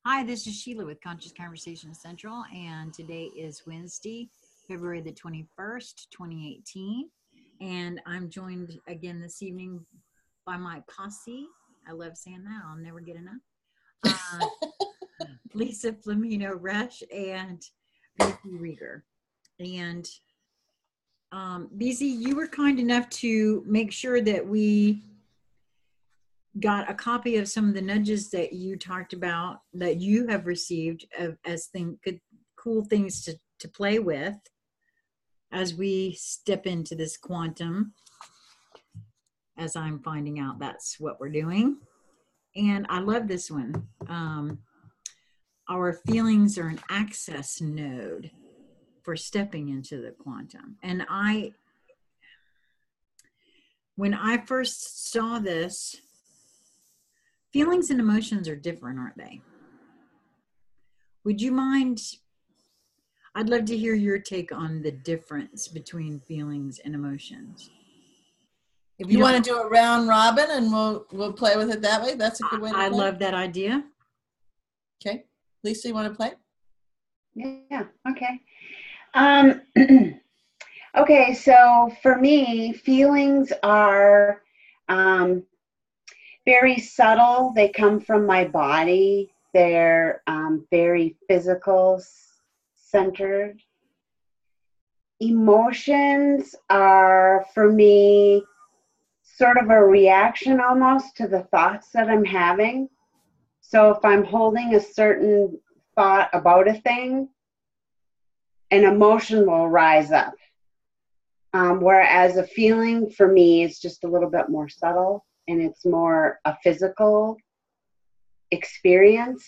Hi, this is Sheila with Conscious Conversation Central, and today is Wednesday, February the 21st, 2018. And I'm joined again this evening by my posse. I love saying that, I'll never get enough. Lisa Flamino Rush and BC Rieger. And BC, you were kind enough to make sure that we got a copy of some of the nudges that you talked about that you have received as good, cool things to play with as we step into this quantum, as I'm finding out that's what we're doing. And I love this one. Our feelings are an access node for stepping into the quantum. And when I first saw this, feelings and emotions are different, aren't they? Would you mind? I'd love to hear your take on the difference between feelings and emotions. If you want to do a round robin and we'll play with it that way, that's a good way to play. I love that idea. Okay. Lisa, you want to play? Yeah, okay. Okay, so for me, feelings are very subtle. They come from my body. They're very physical centered. Emotions are, for me, sort of a reaction almost to the thoughts that I'm having. So if I'm holding a certain thought about a thing, an emotion will rise up. Whereas a feeling for me is just a little bit more subtle, and it's more a physical experience,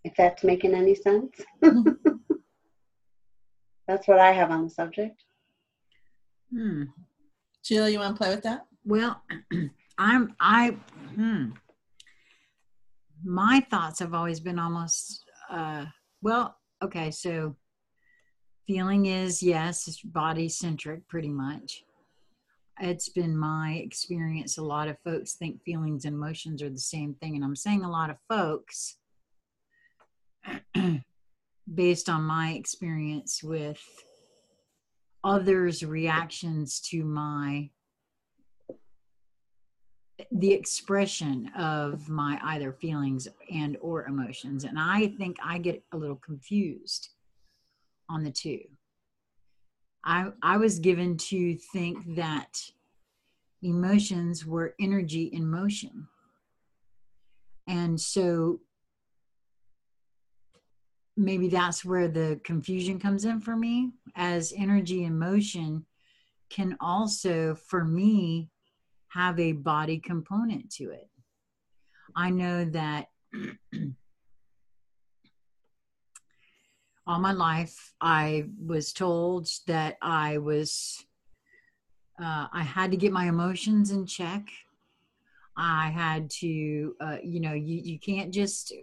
if that's making any sense. That's what I have on the subject. Sheila, you want to play with that? Well, my thoughts have always been almost, okay, so feeling is, yes, it's body-centric pretty much. It's been my experience. A lot of folks think feelings and emotions are the same thing. And I'm saying a lot of folks based on my experience with others' reactions to the expression of my either feelings and or emotions. And I think I get a little confused on the two. I was given to think that emotions were energy in motion. And so maybe that's where the confusion comes in for me, as energy in motion can also, for me, have a body component to it. I know that all my life I was told that I had to get my emotions in check. I had to, you can't just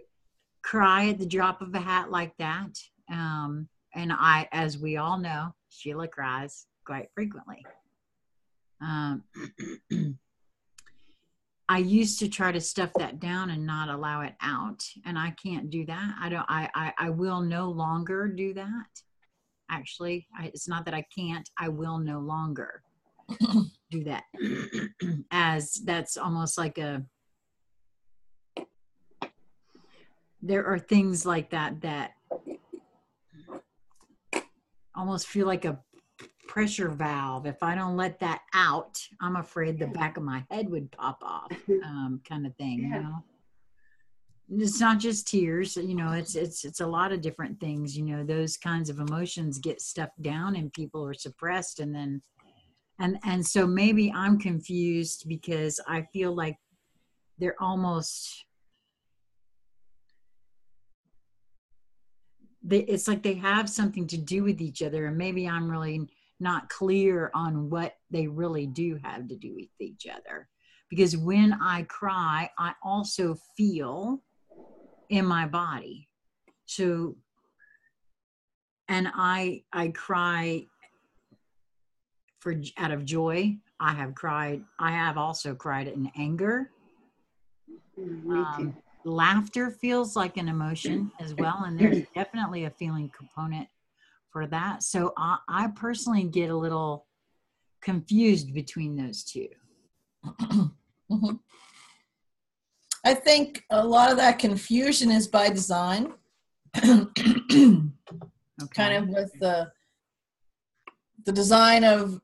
cry at the drop of a hat like that. And as we all know, Sheila cries quite frequently. I used to try to stuff that down and not allow it out, and I can't do that. I will no longer do that. Actually, it's not that I can't, I will no longer do that. As that's almost like there are things like that almost feel like a pressure valve. If I don't let that out, I'm afraid the back of my head would pop off, kind of thing. You know, it's not just tears. You know, it's a lot of different things. You know, those kinds of emotions get stuffed down and people are suppressed, and then and so maybe I'm confused because I feel like they're almost. It's like they have something to do with each other, and maybe I'm really not clear on what they really do have to do with each other. Because when I cry, I also feel in my body. So, and I cry out of joy. I have also cried in anger. Me too. laughter feels like an emotion as well, and there's definitely a feeling component for that. So I personally get a little confused between those two. Mm-hmm. I think a lot of that confusion is by design. Okay. Kind of with the design of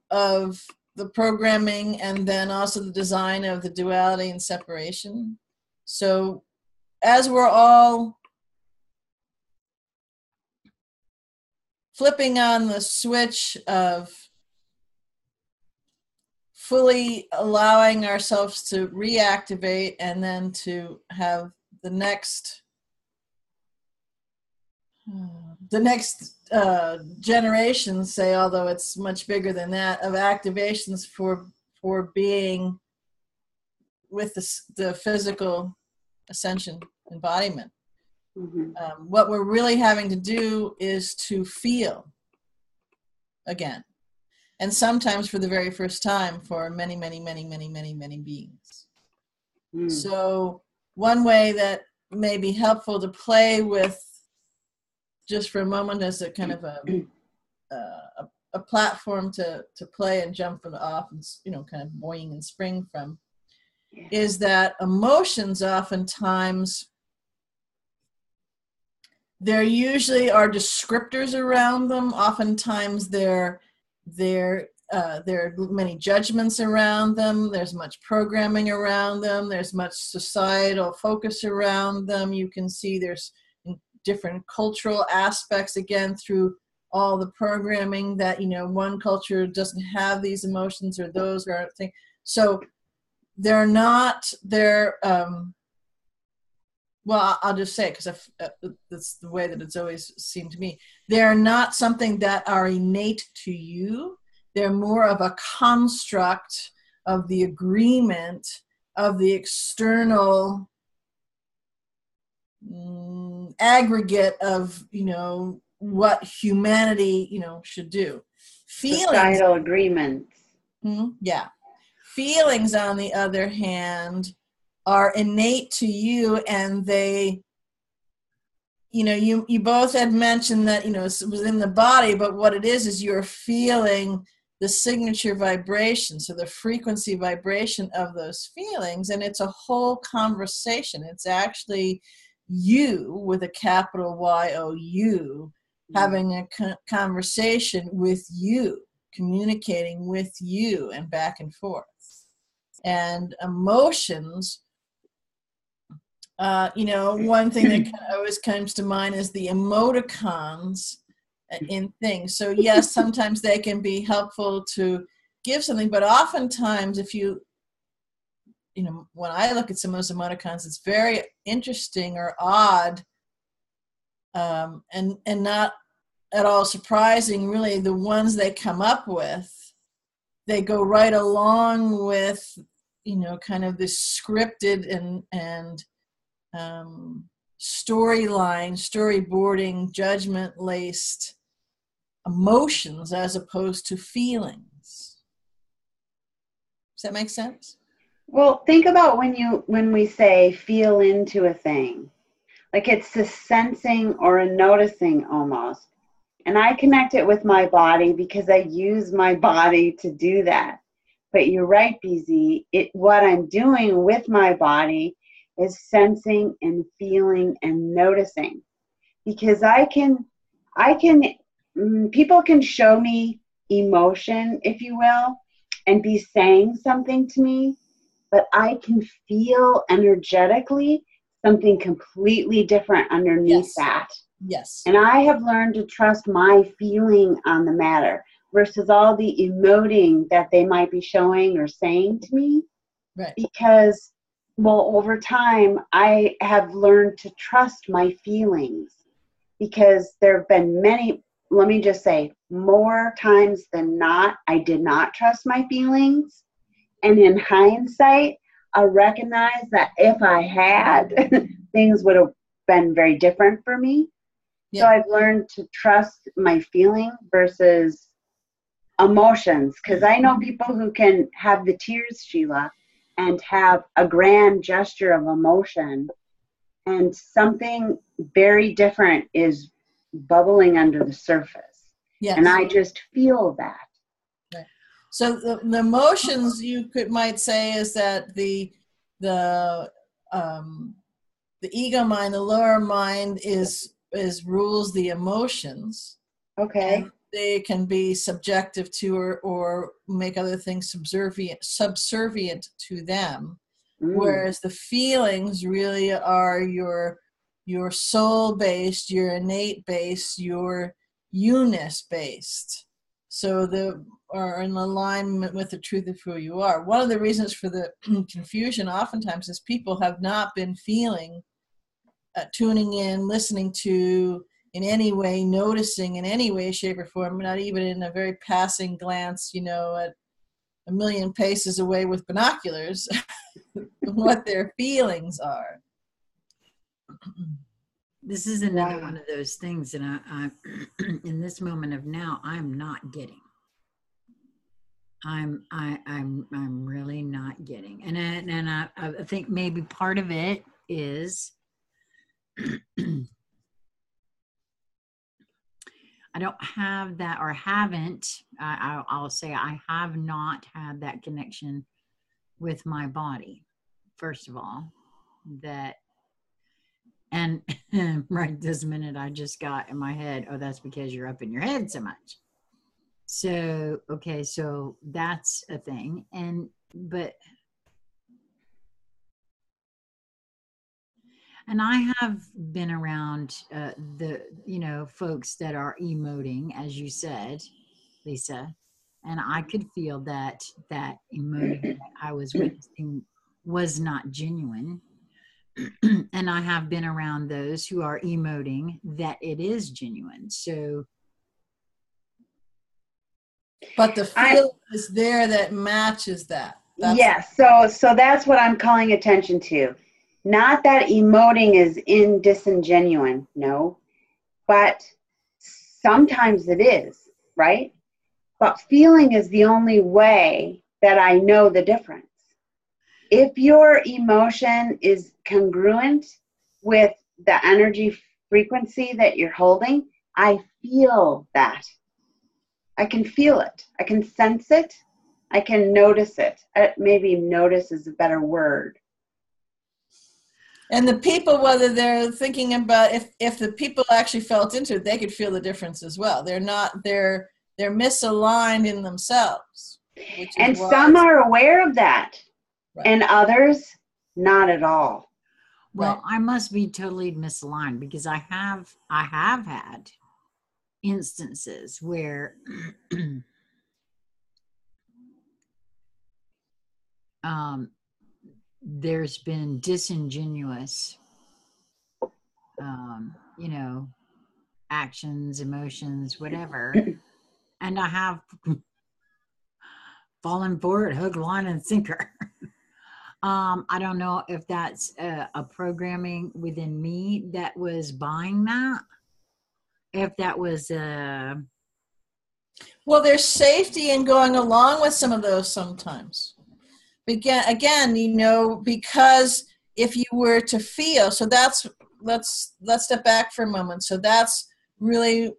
the programming, and then also the design of the duality and separation. So as we're all flipping on the switch of fully allowing ourselves to reactivate, and then to have the next generation, say, although it's much bigger than that, of activations for being with the physical ascension embodiment. Mm-hmm. What we're really having to do is to feel again, and sometimes for the very first time for many, many, many, many, many, many beings. Mm. So one way that may be helpful to play with just for a moment as a kind of a platform to play and jump off and, you know, kind of boing and spring from, is that emotions oftentimes, there usually are descriptors around them. Oftentimes there are many judgments around them. There's much programming around them. There's much societal focus around them. You can see there's different cultural aspects, again, through all the programming that, you know, one culture doesn't have these emotions, or those are things. So they're not, well, I'll just say it because that's the way that it's always seemed to me. They're not something that are innate to you. They're more of a construct of the agreement of the external aggregate of, you know, what humanity, you know, should do. Feelings, societal agreements. Yeah. Feelings, on the other hand, are innate to you, and they, you know, you both had mentioned that, you know, it was in the body, but what it is you're feeling the signature vibration, so the frequency vibration of those feelings, and it's a whole conversation. It's actually you, with a capital Y-O-U, having a conversation with you, communicating with you, and back and forth. And emotions, you know, one thing that always comes to mind is the emoticons in things. So yes, sometimes they can be helpful to give something, but oftentimes if you know, when I look at some of those emoticons, it's very interesting or odd, and not at all surprising, really. The ones they come up with, they go right along with, you know, kind of this scripted and storyline, storyboarding, judgment-laced emotions as opposed to feelings. Does that make sense? Well, think about when we say feel into a thing, like it's a sensing or a noticing almost. And I connect it with my body because I use my body to do that. But you're right, BZ. What I'm doing with my body is sensing and feeling and noticing, because people can show me emotion, if you will, and be saying something to me, but I can feel energetically something completely different underneath that. Yes. And I have learned to trust my feeling on the matter versus all the emoting that they might be showing or saying to me. Right. Because, well, over time, I have learned to trust my feelings, because there have been many, let me just say, more times than not, I did not trust my feelings. And in hindsight, I recognize that if I had, things would have been very different for me. Yeah. So I've learned to trust my feeling versus emotions, because I know people who can have the tears, Sheila, and have a grand gesture of emotion, and something very different is bubbling under the surface. Yes. And I just feel that. Right. So the emotions might say is that the ego mind, the lower mind is rules the emotions. Okay. And they can be subjective to or make other things subservient to them. Whereas the feelings really are your soul-based, your innate-based, your you-ness based. So are in alignment with the truth of who you are. One of the reasons for the confusion oftentimes is people have not been feeling, tuning in, listening to, in any way, noticing in any way, shape, or form, not even in a very passing glance, at a million paces away with binoculars, what their feelings are. This is another one of those things that I in this moment of now, I'm not getting. I'm really not getting, and I think maybe part of it is I don't have that, or haven't. I'll say I have not had that connection with my body. First of all, and right this minute I just got in my head, oh, that's because you're up in your head so much. So, okay, so that's a thing. And I have been around the folks that are emoting, as you said, Lisa, and I could feel that emoting I was witnessing was not genuine. And I have been around those who are emoting that it is genuine. So, but the feel is there that matches that. Yes. So that's what I'm calling attention to. Not that emoting is disingenuine, no, but sometimes it is, right? But feeling is the only way that I know the difference. If your emotion is congruent with the energy frequency that you're holding, I feel that. I can feel it. I can sense it. I can notice it. Maybe notice is a better word. And the people, whether they're thinking about, if the people actually felt into it, they could feel the difference as well. They're misaligned in themselves. And some are aware of that. Right. And others, not at all. Well, right. I must be totally misaligned, because I have had instances where there's been disingenuous, actions, emotions, whatever. And I have fallen for it, hook, line, and sinker. I don't know if that's a programming within me that was buying that. If that was well, there's safety in going along with some of those sometimes. Again, because if you were to feel, so let's step back for a moment. So that's really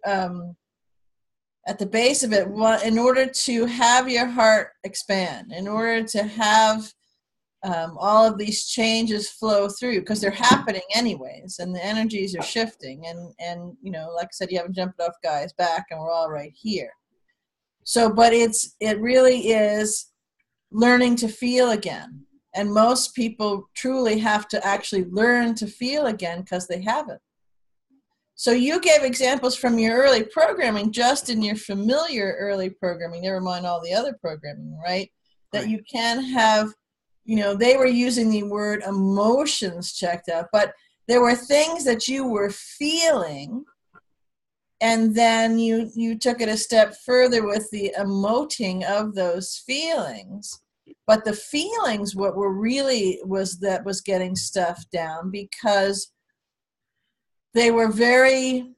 at the base of it. In order to have your heart expand, in order to have all of these changes flow through, because they're happening anyways, and the energies are shifting, and like I said, you haven't jumped off Gaia's back, and we're all right here. So, but it really is learning to feel again, and most people truly have to actually learn to feel again because they haven't. So you gave examples from your early programming, just in your familiar early programming, never mind all the other programming, right? That you can have, they were using the word emotions checked out, but there were things that you were feeling, and then you took it a step further with the emoting of those feelings. But the feelings, what were really was getting stuff down, because they were very,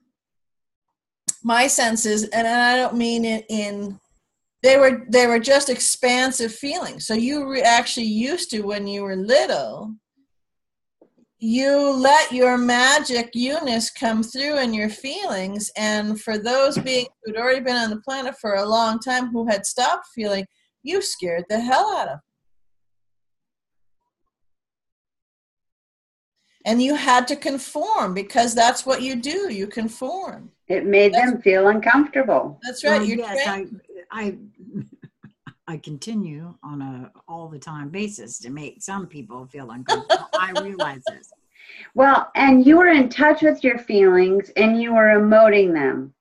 my senses, and I don't mean it in, they were just expansive feelings. So you actually used to, when you were little, you let your magic you-ness come through in your feelings. And for those beings who'd already been on the planet for a long time who had stopped feeling, you scared the hell out of them. And you had to conform, because that's what you do. You conform. It made them feel uncomfortable. That's right. Well, yes, I continue on a all the time basis to make some people feel uncomfortable. I realize this. Well, and you were in touch with your feelings and you were emoting them.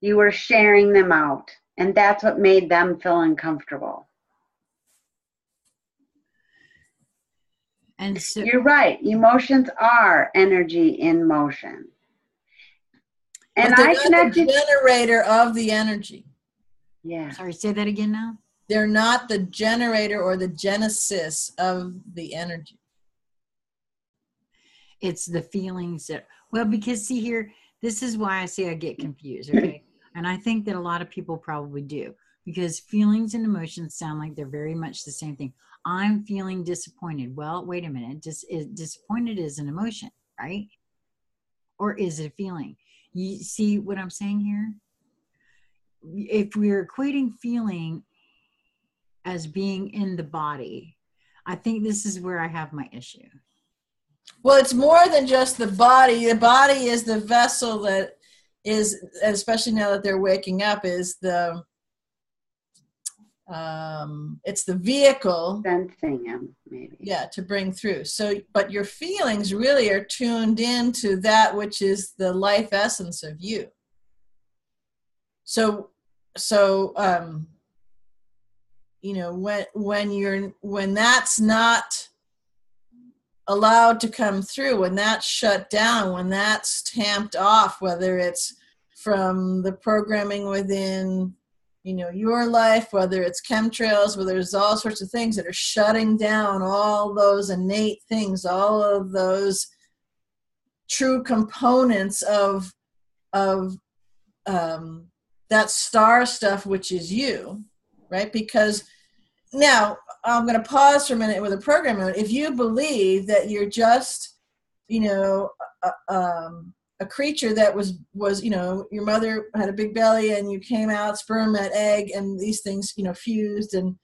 You were sharing them out. And that's what made them feel uncomfortable. And so you're right. Emotions are energy in motion. And but they're I not connected. the generator of the energy. Yeah. Sorry, say that again now. They're not the generator or the genesis of the energy. It's the feelings that, well, because see here, this is why I say I get confused, okay? And I think that a lot of people probably do, because feelings and emotions sound like they're very much the same thing. I'm feeling disappointed. Well, wait a minute. Disappointed is an emotion, right? Or is it a feeling? You see what I'm saying here? If we're equating feeling as being in the body, I think this is where I have my issue. Well, it's more than just the body. The body is the vessel that is, especially now that they're waking up, is the it's the vehicle, sensing them, maybe. Yeah, to bring through. So, but your feelings really are tuned into that which is the life essence of you. So you know, when that's not allowed to come through, when that's shut down, when that's tamped off, whether it's from the programming within, you know, your life, whether it's chemtrails, whether there's all sorts of things that are shutting down all those innate things, all of those true components of that star stuff, which is you, right? Because now I'm going to pause for a minute with a program. If you believe that you're just, you know, a creature that was, you know, your mother had a big belly and you came out, sperm met egg, and these things, you know, fused and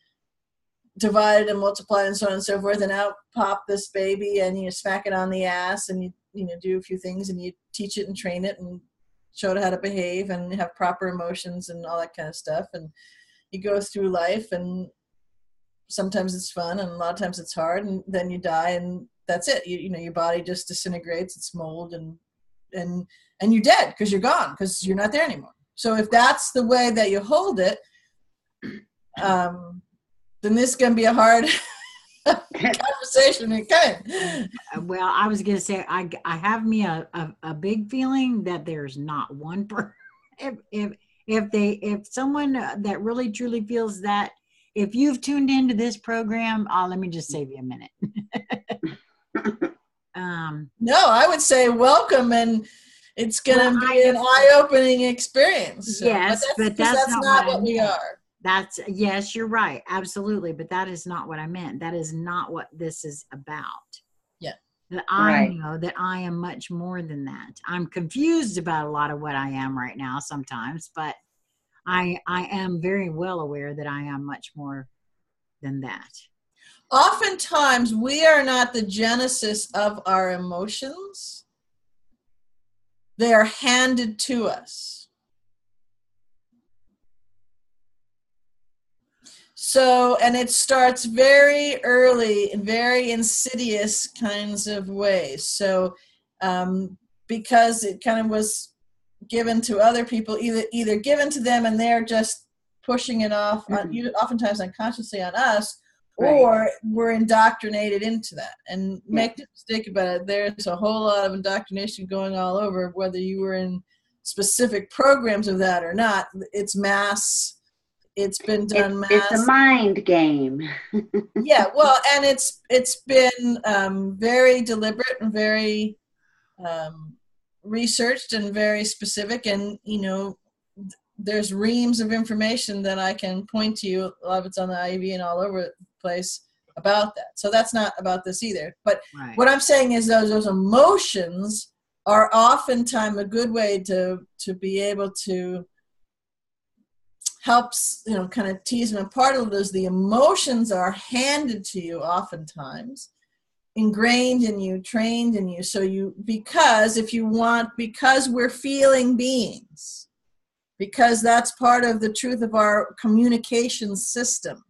divided and multiplied and so on and so forth, and out popped this baby, and you smack it on the ass, and you know, do a few things, and you teach it and train it and show it how to behave and have proper emotions and all that kind of stuff, and you go through life, and sometimes it's fun and a lot of times it's hard, and then you die, and that's it. You know, your body just disintegrates, it's mold, and you're dead because you're gone, because you're not there anymore. So if that's the way that you hold it, then this is going to be a hard conversation to come. Well, I was going to say, I have me a big feeling that there's not one person. If someone that really truly feels that, if you've tuned into this program, let me just save you a minute. No, I would say welcome, and it's going to be an eye-opening experience. So. Yes, but that's not what we are. Yes, you're right. Absolutely. But that is not what I meant. That is not what this is about. Yeah. That I know that I am much more than that. I'm confused about a lot of what I am right now sometimes, but I am very well aware that I am much more than that. Oftentimes, we are not the genesis of our emotions. They are handed to us. So, and it starts very early in very insidious kinds of ways. So, because it kind of was given to other people, either given to them and they're just pushing it off, oftentimes unconsciously on us, or we're indoctrinated into that. And make no mistake about it, there's a whole lot of indoctrination going all over, whether you were in specific programs of that or not. It's mass. It's been done mass. It's a mind game. Yeah, well, and it's been very deliberate and very researched and very specific, and you know, there's reams of information that I can point to you. A lot of it's on the IV and all over the place about that. So that's not about this either. But Right. what I'm saying is those emotions are oftentimes a good way to be able to helps, kind of tease them apart a little. Is the emotions are handed to you oftentimes, ingrained in you, trained in you. So because we're feeling beings, because that's part of the truth of our communication system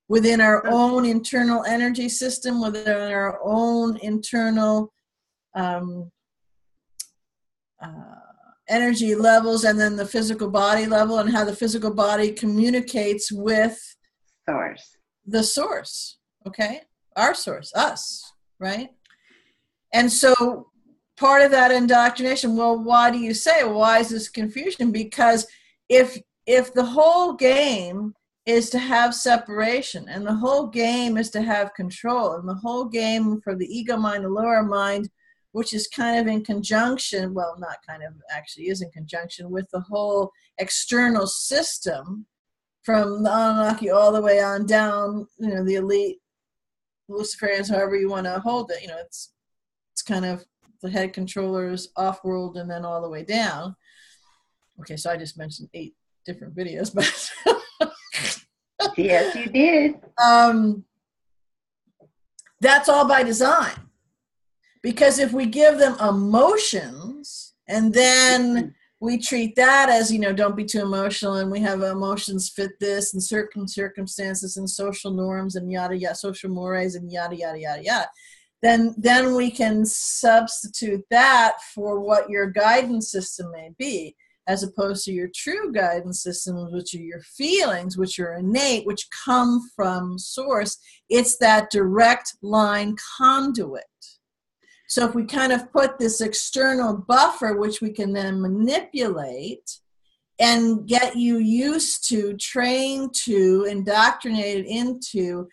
within our own internal energy system, within our own internal energy levels, and then the physical body level, and how the physical body communicates with the source, okay? Our source, us, right? And so part of that indoctrination, well, why do you say, why is this confusion? Because if the whole game is to have separation, and the whole game is to have control, and the whole game for the ego mind, the lower mind, which is kind of in conjunction, well, not kind of, actually is in conjunction with the whole external system, from the Anunnaki all the way on down, the elite Luciferians, however you want to hold it, it's kind of the head controllers, off-world, and then all the way down. Okay, so I just mentioned 8 different videos, but yes, you did. That's all by design. Because if we give them emotions, and then we treat that as, don't be too emotional, and we have emotions fit this, and certain circumstances, and social norms, and yada yada, social mores, and yada yada yada yada, then we can substitute that for what your guidance system may be, as opposed to your true guidance systems, which are your feelings, which are innate, which come from source. It's that direct line conduit. So if we kind of put this external buffer, which we can then manipulate and get you used to, trained to, indoctrinated into,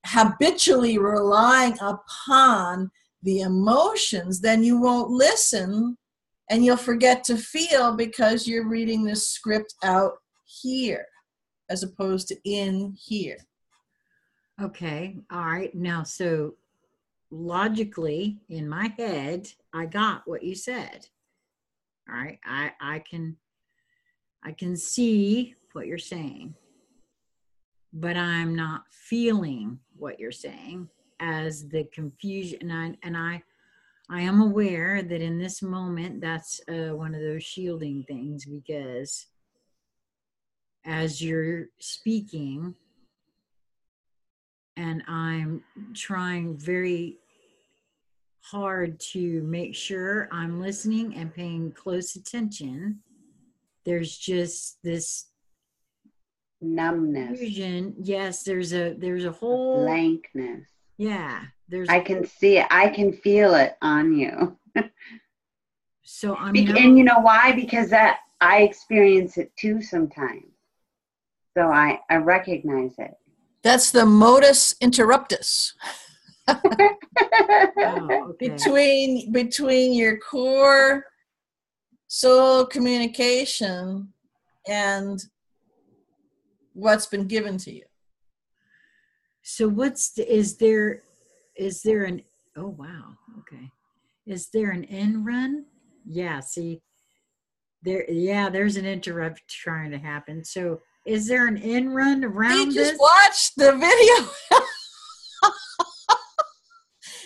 habitually relying upon the emotions, then you won't listen, and you'll forget to feel, because you're reading this script out here as opposed to in here. Okay. All right. Now, so logically in my head, I got what you said. All right. I can see what you're saying, but I'm not feeling what you're saying as the confusion. And I am aware that in this moment, that's one of those shielding things, because as you're speaking, and I'm trying very hard to make sure I'm listening and paying close attention, there's just this numbness, confusion. Yes, there's a whole blankness. Yeah, I can see it. I can feel it on you. So I'm and you know why? Because that I experience it too sometimes. So I recognize it. That's the modus interruptus. Oh, okay. Between your core soul communication and what's been given to you. So is there an, oh wow, okay. Is there an end run? Yeah, see, there's an interrupt trying to happen. So is there an end run around this? Just watch the video.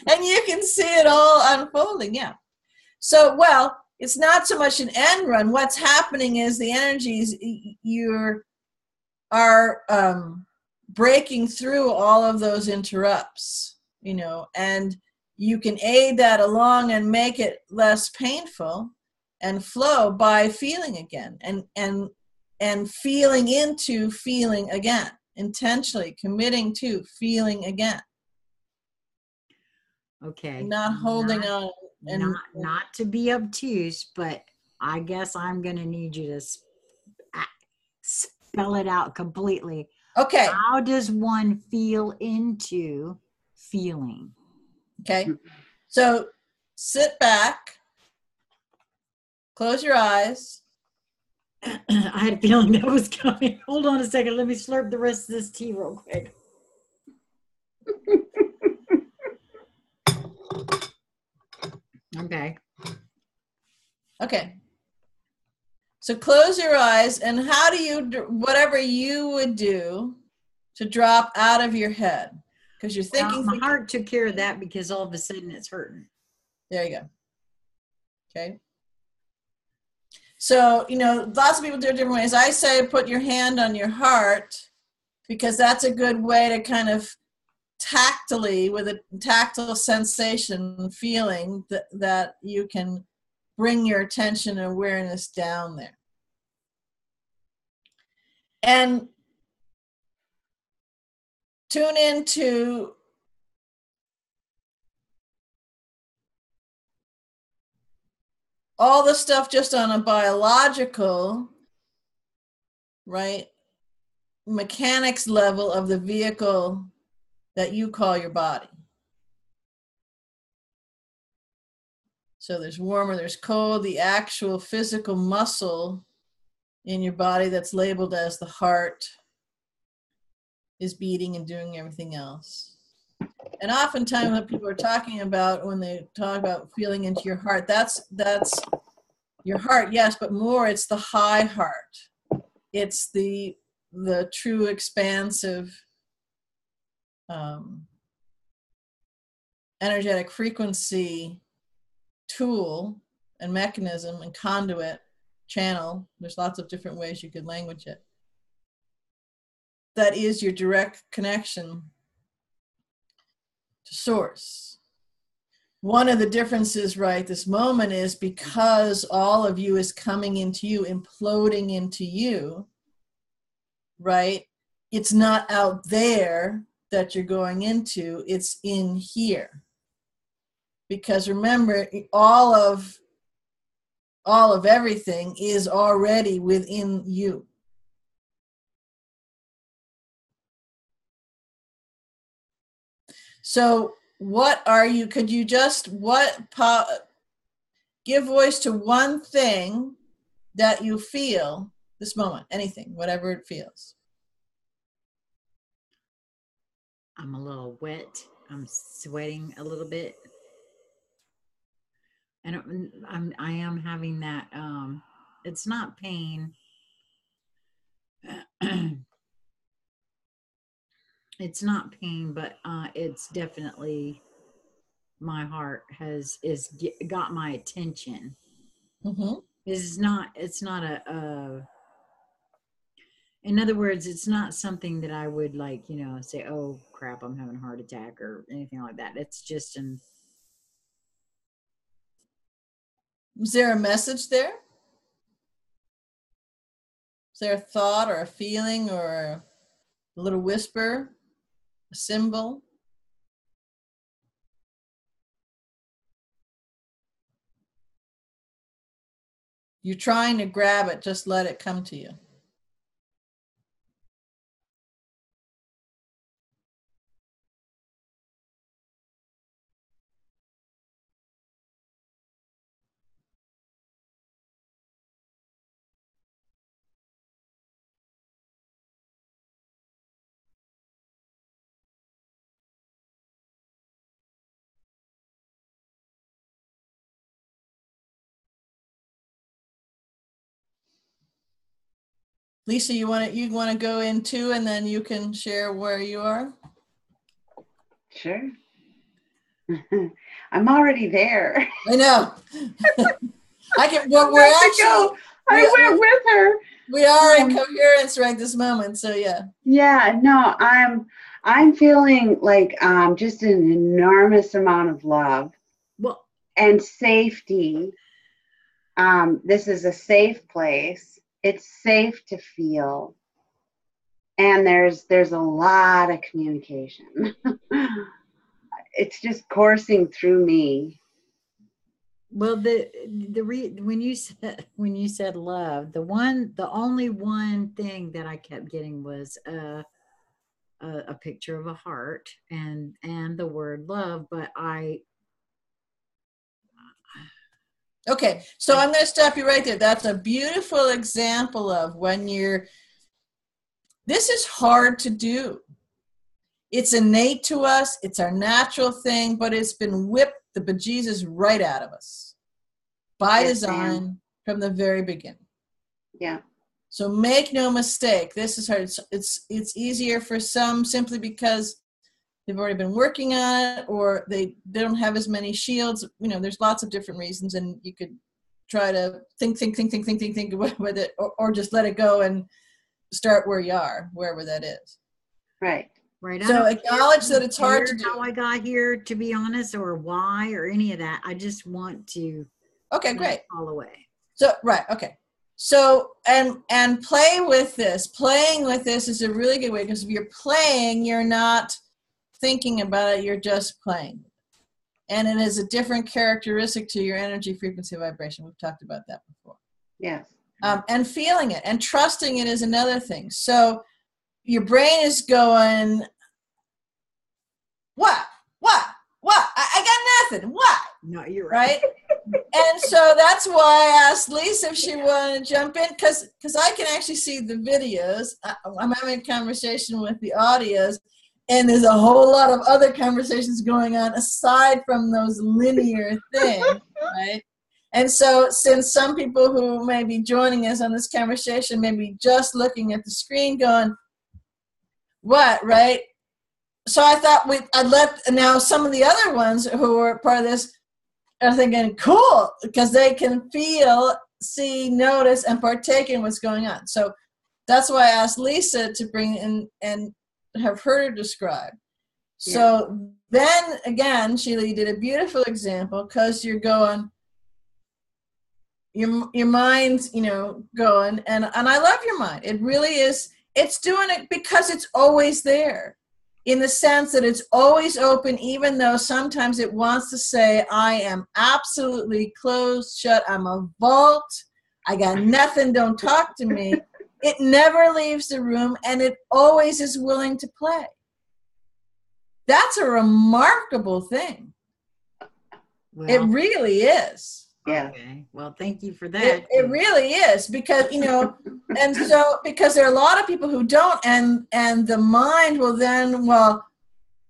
And you can see it all unfolding, yeah. So, well, it's not so much an end run. What's happening is the energies are breaking through all of those interrupts, and you can aid that along and make it less painful and flow by feeling again and feeling into feeling again, intentionally committing to feeling again. Okay. Not holding on. And not to be obtuse, but I guess I'm going to need you to spell it out completely. Okay. How does one feel into feeling? Okay. So sit back, close your eyes. I had a feeling that was coming. Hold on a second. Let me slurp the rest of this tea real quick. Okay. Okay. So close your eyes, and how do you, whatever you would do to drop out of your head? Because you're thinking. Well, my heart took care of that because all of a sudden it's hurting. There you go. Okay. So, you know, lots of people do it different ways. I say put your hand on your heart because that's a good way to kind of tactily, with a tactile sensation, feeling that you can bring your attention and awareness down there. And tune into all the stuff just on a biological, right, mechanics level of the vehicle that you call your body. So there's warm or there's cold, the actual physical muscle in your body that's labeled as the heart is beating and doing everything else. And oftentimes what people are talking about when they talk about feeling into your heart, that's your heart, yes, but more it's the high heart. It's the true expansive energetic frequency tool and mechanism and conduit channel. There's lots of different ways you could language it. That is your direct connection to source. One of the differences right this moment is because all of you is coming into you, imploding into you, right? It's not out there that you're going into, it's in here. Because remember, all of everything is already within you. So what are you, could you just, give voice to one thing that you feel this moment, anything, whatever it feels. I'm a little wet. I'm sweating a little bit. And I am having that, it's not pain. It's not pain, but it's definitely my heart got my attention. Mm-hmm. It's not a in other words, it's not something that I would like, you know, say, oh crap, I'm having a heart attack or anything like that. It's just Is there a message there? Is there a thought or a feeling or a little whisper, a symbol? You're trying to grab it, just let it come to you. Lisa, you want to go in too, and then you can share where you are? Sure. I'm already there. I know. I can. Well, We're actually. I went with her. We are in coherence right this moment. So yeah. Yeah. No, I'm feeling like just an enormous amount of love. well, and safety. This is a safe place. It's safe to feel. And there's a lot of communication. It's just coursing through me. well, when you said love, the only one thing that I kept getting was a picture of a heart and the word love, but Okay, so I'm going to stop you right there. That's a beautiful example of when this is hard to do. It's innate to us. It's our natural thing, but it's been whipped the bejesus right out of us by design from the very beginning. Yeah. So make no mistake, this is hard. It's easier for some simply because they've already been working on it, or they don't have as many shields. You know, there's lots of different reasons, and you could try to think with it, or just let it go and start where you are, wherever that is. Right. Right. So acknowledge that it's hard to do. How I got here, to be honest, or why, or any of that. I just want to. Okay, great. All the way. So right, okay. So and play with this. Playing with this is a really good way, because if you're playing, you're not thinking about it, you're just playing. And it is a different characteristic to your energy, frequency, vibration. We've talked about that before. Yes. And feeling it and trusting it is another thing. So your brain is going, what? I got nothing. What? No, you're right. And so that's why I asked Lisa if she wanted to jump in, because I can actually see the videos. I'm having a conversation with the audios, and there's a whole lot of other conversations going on aside from those linear things, right? And so since some people who may be joining us on this conversation may be just looking at the screen going, what, right? So I thought I'd let now some of the other ones who are part of this are thinking, cool, because they can feel, see, notice, and partake in what's going on. So that's why I asked Lisa to bring in and have her describe. Yeah. So then again, Sheila, you did a beautiful example, because you're going, your mind's, going, and I love your mind. It really is. It's doing it because it's always there, in the sense that it's always open, even though sometimes it wants to say, I am absolutely closed, shut, I'm a vault, I got nothing, don't talk to me. It never leaves the room, and it always is willing to play. That's a remarkable thing. Well, it really is. Yeah. Okay. Well, thank you for that. It really is, because, and so, because there are a lot of people who don't, and the mind will then, well,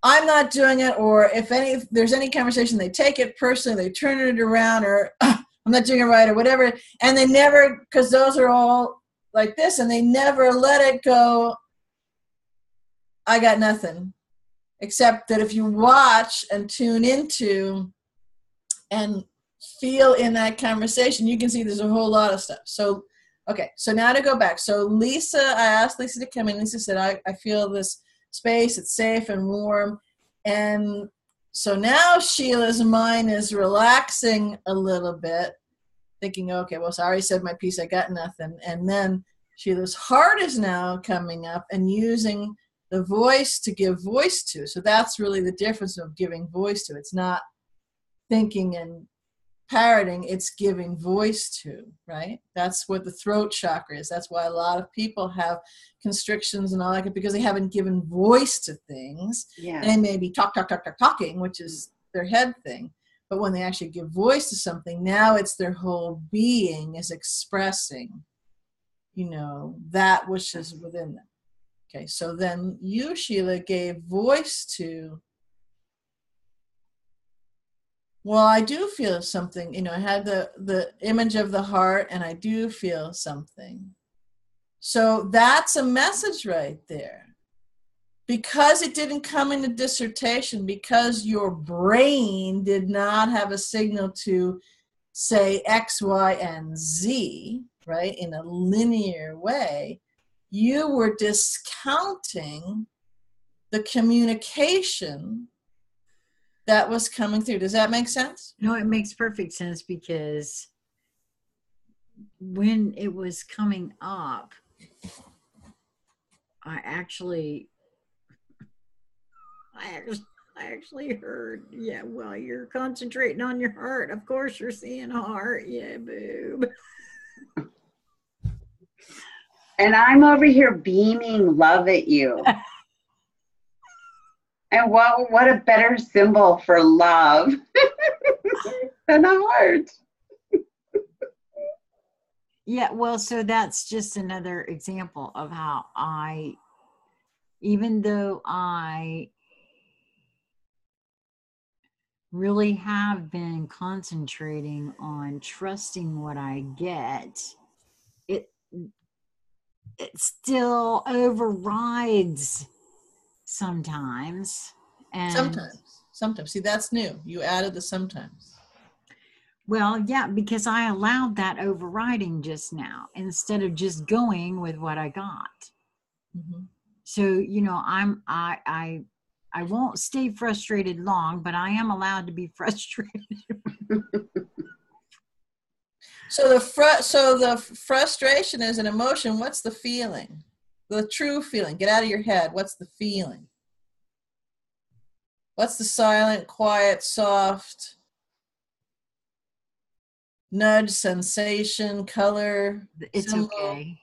I'm not doing it, or if there's any conversation, they take it personally, they turn it around, or I'm not doing it right, or whatever, and they never, because those are all like this, and they never let it go, I got nothing, except that if you watch and tune into and feel in that conversation, you can see there's a whole lot of stuff. So, okay, so now to go back. So Lisa, I asked Lisa to come in. Lisa said, I feel this space, it's safe and warm. And so now Sheila's mind is relaxing a little bit, thinking, okay, well, so I already said my piece, I got nothing. And then Sheila's heart is now coming up and using the voice to give voice to. So that's really the difference of giving voice to. It's not thinking and parroting, it's giving voice to, right? That's what the throat chakra is. That's why a lot of people have constrictions and all that, because they haven't given voice to things. Yeah. They may be talking, which is their head thing. But when they actually give voice to something, now it's their whole being is expressing, that which is within them. Okay, so then you, Sheila, gave voice to, well, I do feel something, I had the image of the heart, and I do feel something. So that's a message right there. Because it didn't come in a dissertation, because your brain did not have a signal to say X, Y, and Z, right, in a linear way, you were discounting the communication that was coming through. Does that make sense? No, it makes perfect sense, because when it was coming up, I actually heard, yeah, well, you're concentrating on your heart. Of course you're seeing a heart. Yeah, boob. And I'm over here beaming love at you. And what a better symbol for love than a heart. Yeah, well, so that's just another example of how even though I really have been concentrating on trusting what I get, it still overrides sometimes. And sometimes. See, that's new. You added the sometimes. well, yeah, because I allowed that overriding just now instead of just going with what I got. Mm-hmm. So, you know, I won't stay frustrated long, but I am allowed to be frustrated. So the frustration is an emotion. What's the feeling? The true feeling. Get out of your head. What's the feeling? What's the silent, quiet, soft nudge, sensation, color? It's symbol? okay.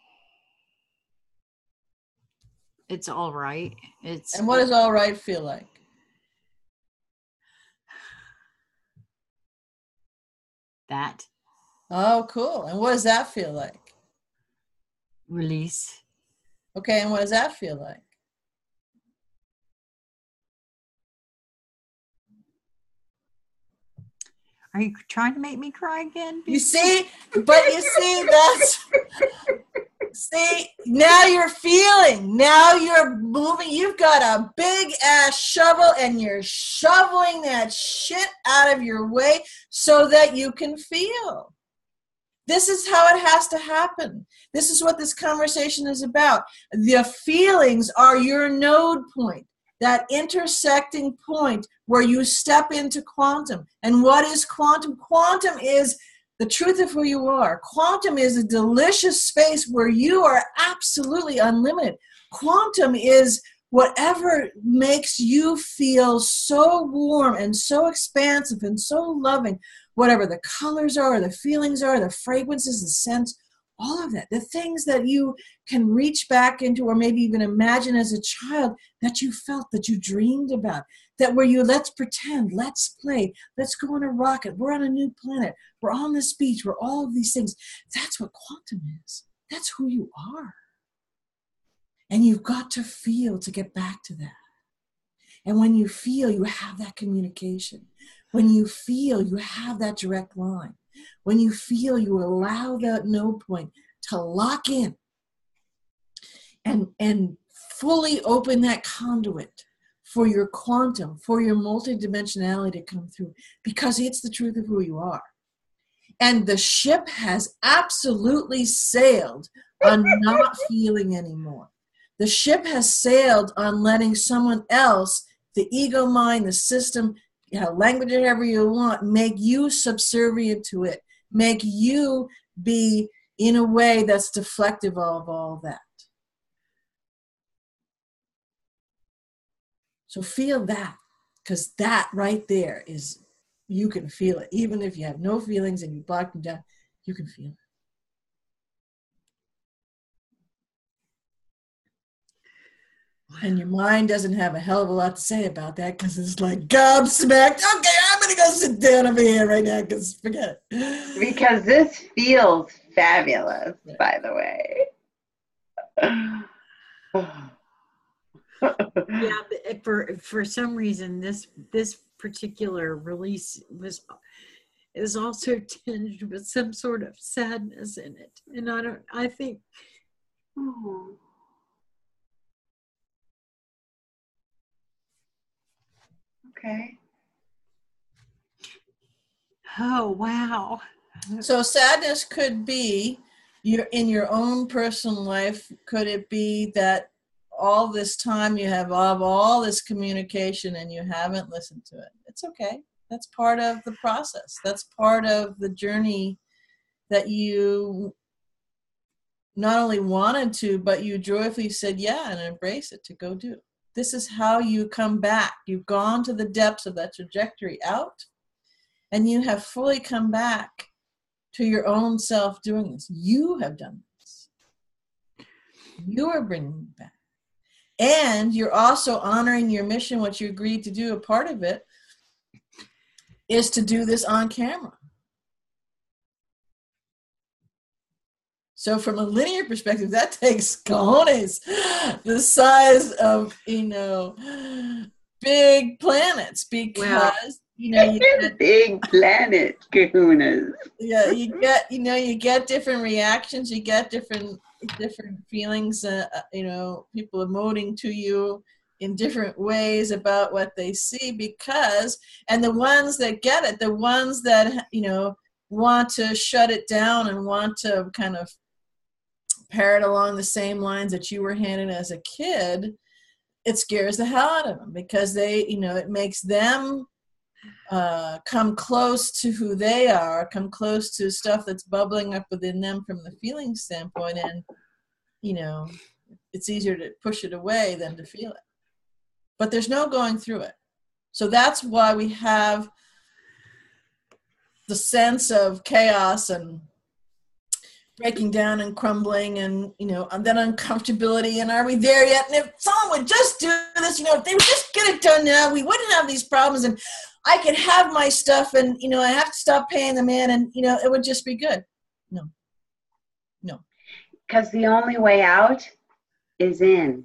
It's all right. And what does all right feel like? That. Oh, cool. And what does that feel like? Release. Okay, and what does that feel like? Are you trying to make me cry again? You see? But you see, that's... See, now you're feeling. Now you're moving. You've got a big ass shovel and you're shoveling that shit out of your way so that you can feel. This is how it has to happen. This is what this conversation is about. The feelings are your node point, that intersecting point where you step into quantum. And what is quantum? Quantum is the truth of who you are. Quantum is a delicious space where you are absolutely unlimited. Quantum is whatever makes you feel so warm and so expansive and so loving, whatever the colors are, the feelings are, the fragrances, the scents, all of that, the things that you can reach back into or maybe even imagine as a child that you felt, that you dreamed about, that where you, let's pretend, let's play, let's go on a rocket, we're on a new planet, we're on this beach, we're all of these things. That's what quantum is. That's who you are. And you've got to feel to get back to that. And when you feel, you have that communication. When you feel, you have that direct line. When you feel, you allow that node point to lock in and fully open that conduit for your quantum, for your multidimensionality to come through, because it's the truth of who you are. And the ship has absolutely sailed on not feeling anymore. The ship has sailed on letting someone else, the ego mind, the system, language it however you want, make you subservient to it, make you be in a way that's deflective of all that. So feel that, because that right there is, you can feel it. Even if you have no feelings and you block them down, you can feel it. And your mind doesn't have a hell of a lot to say about that, because it's like gobsmacked. Okay, I'm going to go sit down over here right now, because forget it. Because this feels fabulous, by the way. Yeah, for some reason, this particular release is also tinged with some sort of sadness in it. And I think... Oh. Okay. Oh, wow. So sadness could be in your own personal life. Could it be that all this time you have all this communication and you haven't listened to it? It's okay. That's part of the process. That's part of the journey that you not only wanted to, but you joyfully said yeah and embrace it to go do. This is how you come back. You've gone to the depths of that trajectory out, and you have fully come back to your own self doing this. You have done this. You are bringing it back. And you're also honoring your mission, what you agreed to do. A part of it is to do this on camera. So from a linear perspective, that takes cojones, the size of, big planets, because, you get big planet kahunas. Yeah, you get different reactions, you get different feelings, people emoting to you in different ways about what they see, and the ones that get it, the ones that, want to shut it down and want to kind of parrot along the same lines that you were handed as a kid, it scares the hell out of them, because they, it makes them come close to who they are, come close to stuff that's bubbling up within them from the feeling standpoint, and it's easier to push it away than to feel it. But there's no going through it. So that's why we have the sense of chaos and breaking down and crumbling, and and then uncomfortability, and are we there yet? And if someone would just do this, if they would just get it done now, we wouldn't have these problems, and I could have my stuff, and I have to stop paying them in, and it would just be good. No. Because the only way out is in.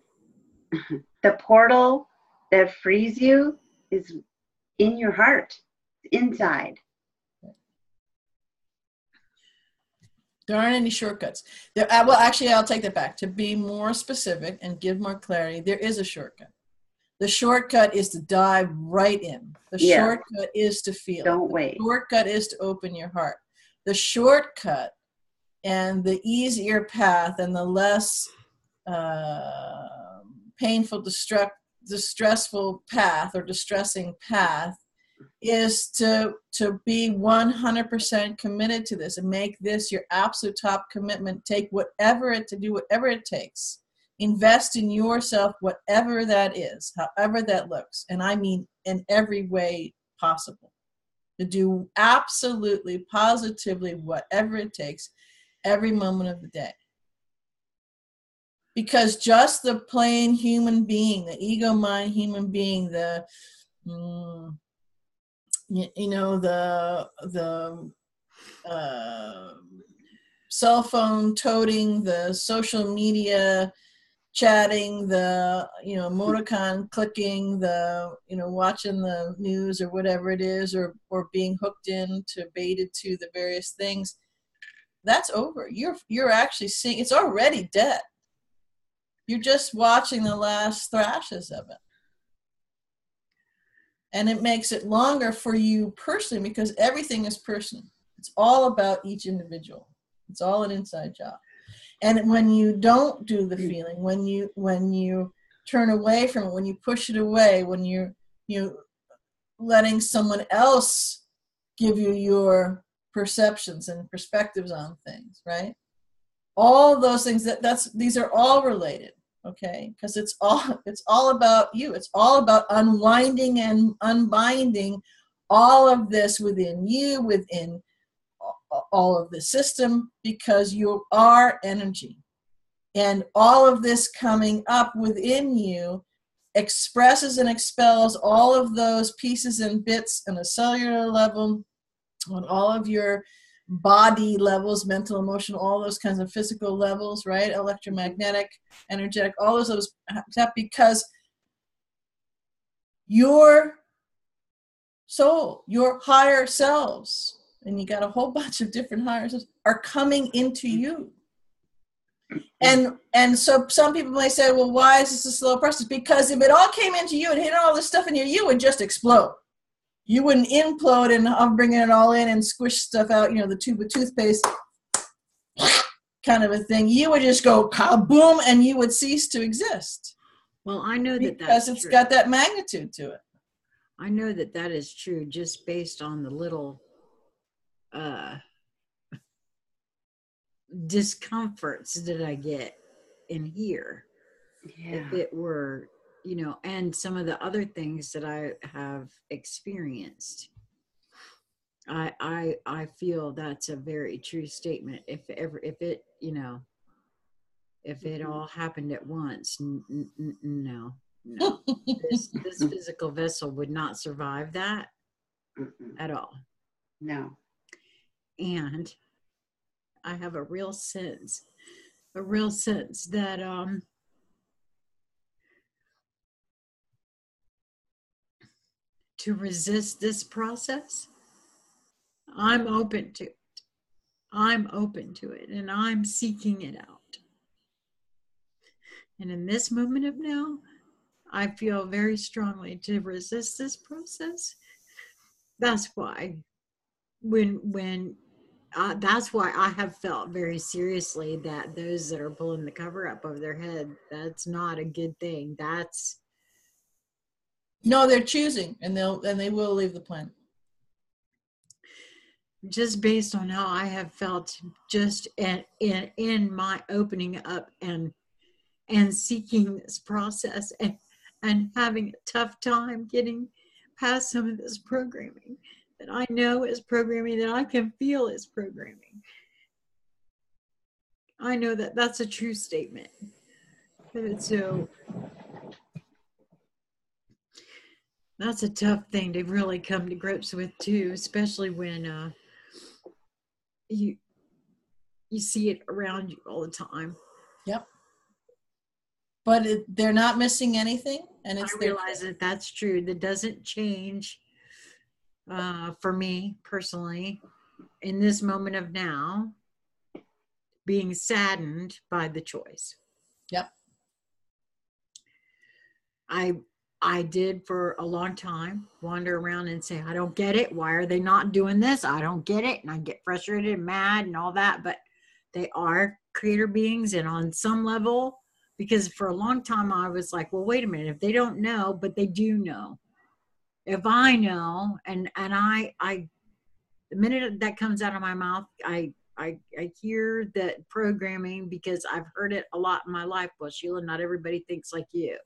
The portal that frees you is in your heart, inside. There aren't any shortcuts. Well, actually, I'll take that back. To be more specific and give more clarity, there is a shortcut. The shortcut is to dive right in. The shortcut is to feel. Don't wait. The shortcut is to open your heart. The shortcut and the easier path and the less painful, distressful path or distressing path is to be 100% committed to this and make this your absolute top commitment. Take whatever it takes. Invest in yourself, whatever that is, however that looks. And I mean in every way possible. To do absolutely, positively whatever it takes every moment of the day. Because just the plain human being, the ego mind human being, the cell phone toting, the social media chatting, the emoticon clicking, the watching the news or whatever it is, or being hooked into, baited to the various things, that's over. You're actually seeing, it's already dead. You're just watching the last thrashes of it. And it makes it longer for you personally, because everything is personal. It's all about each individual. It's all an inside job. And when you don't do the feeling, when you turn away from it, when you push it away, when you're letting someone else give you your perceptions and perspectives on things, right? All those things, these are all related. Okay, because it's all about you. It's all about unwinding and unbinding all of this within you, within all of the system, because you are energy. And all of this coming up within you expresses and expels all of those pieces and bits on a cellular level, on all of your body levels, mental, emotional, all those kinds of physical levels, right? Electromagnetic, energetic, all of those, because your soul, your higher selves, and you got a whole bunch of different higher selves, are coming into you. And so some people may say, well, why is this a slow process? Because if it all came into you and hit all this stuff in you would just explode. You wouldn't implode and I'm bringing it all in and squish stuff out, the tube of toothpaste kind of a thing. You would just go kaboom and you would cease to exist. Well, I know that because it's true. Got that magnitude to it. I know that is true just based on the little discomforts that I get in here. Yeah. If it were, and some of the other things that I have experienced, I feel that's a very true statement. If it all happened at once, no, this physical vessel would not survive that at all. No. And I have a real sense that to resist this process, I'm open to it. I'm open to it, and I'm seeking it out. And in this moment of now, I feel very strongly to resist this process. That's why that's why I have felt very seriously that those that are pulling the cover up over their head, that's not a good thing. No, they're choosing, and they will leave the planet. Just based on how I have felt just in my opening up and seeking this process and having a tough time getting past some of this programming that I know is programming, that I can feel is programming. I know that that's a true statement. So that's a tough thing to really come to grips with too, especially when you see it around you all the time. Yep. But they're not missing anything, and I realize that that's true. That doesn't change for me personally in this moment of now, being saddened by the choice. Yep. I did for a long time wander around and say, I don't get it. Why are they not doing this? I don't get it. And I get frustrated and mad and all that. But they are creator beings. And on some level, because for a long time I was like, well, wait a minute. If they don't know, but they do know. If I know, and I the minute that comes out of my mouth, I hear that programming because I've heard it a lot in my life. Well, Sheila, not everybody thinks like you.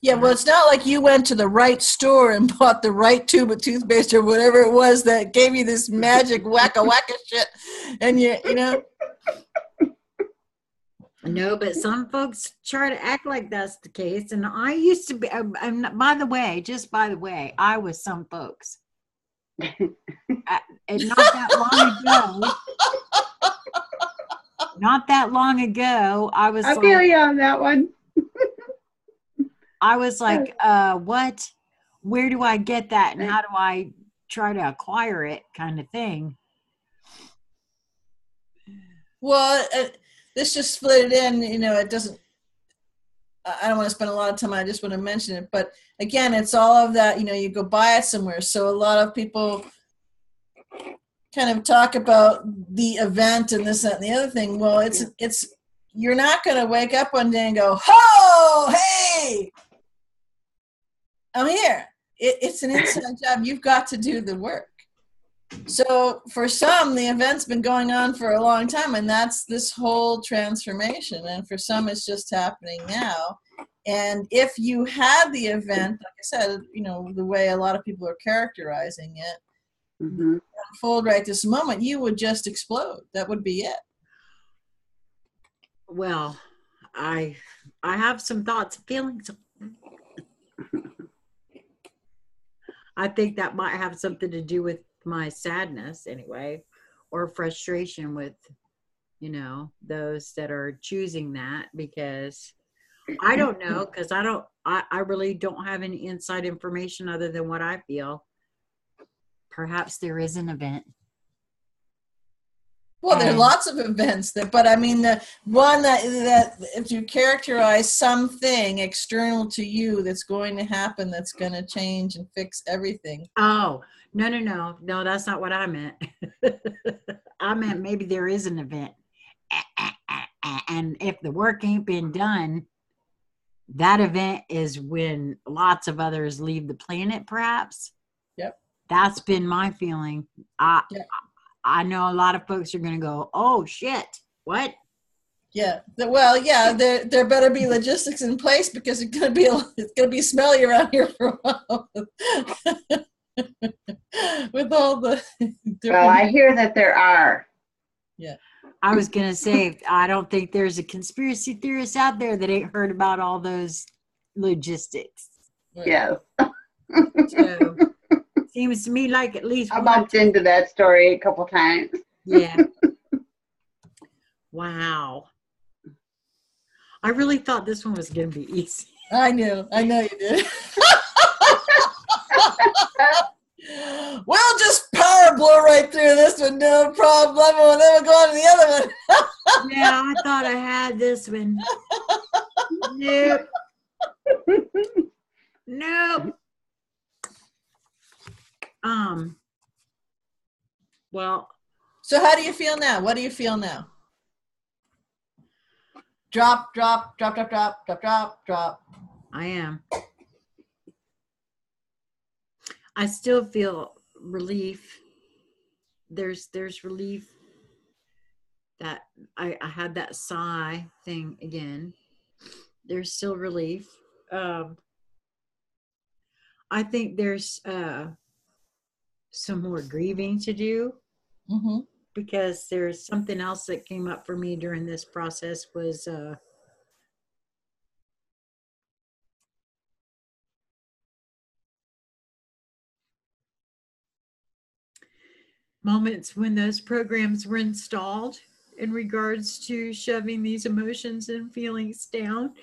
Yeah, well, it's not like you went to the right store and bought the right tube of toothpaste or whatever it was that gave you this magic wacka shit. And you know. No, but some folks try to act like that's the case. And I used to be, by the way, I was some folks. And not that long ago, I was I feel you on that one. I was like, what? Where do I get that? And how do I try to acquire it, kind of thing? Well, this just split it in, you know, it doesn't, I don't want to spend a lot of time, I just want to mention it. But again, it's all of that, you know, you go buy it somewhere. So a lot of people kind of talk about the event and this, that, and the other thing. Well, it's you're not going to wake up one day and go, "Ho, hey, I'm here." It's an inside job. You've got to do the work. So for some, the event's been going on for a long time, and that's this whole transformation. And for some, it's just happening now. And if you had the event, like I said, you know, the way a lot of people are characterizing it, unfold right this moment, you would just explode. That would be it. Well, I have some thoughts and feelings. I think that might have something to do with my sadness anyway, or frustration with, you know, those that are choosing that, because I don't know, because I really don't have any inside information other than what I feel. Perhaps there is an event. Well, there are lots of events but I mean, the one that if you characterize something external to you that's going to happen, that's going to change and fix everything. Oh, no, that's not what I meant. I meant maybe there is an event. And if the work ain't been done, that event is when lots of others leave the planet, perhaps. Yep. That's been my feeling. I know a lot of folks are going to go, oh, shit, what? Yeah. Well, yeah, there better be logistics in place, because it's going to be smelly around here for a while. With all the well, I hear that there are. Yeah. I was going to say, I don't think there's a conspiracy theorist out there that ain't heard about all those logistics. Yes. So, seems to me like at least I bumped into that story a couple times. Yeah. Wow. I really thought this one was going to be easy. I know you did. We'll just power blow right through this one, no problem, and then we'll go on to the other one. Yeah, I thought I had this one. Nope. Nope. Well. So how do you feel now? What do you feel now? Drop, drop, drop, drop, drop, drop, drop, drop. I am. I still feel relief. There's relief that I had that sigh thing again. There's still relief. I think there's some more grieving to do, because there's something else that came up for me during this process was moments when those programs were installed in regards to shoving these emotions and feelings down.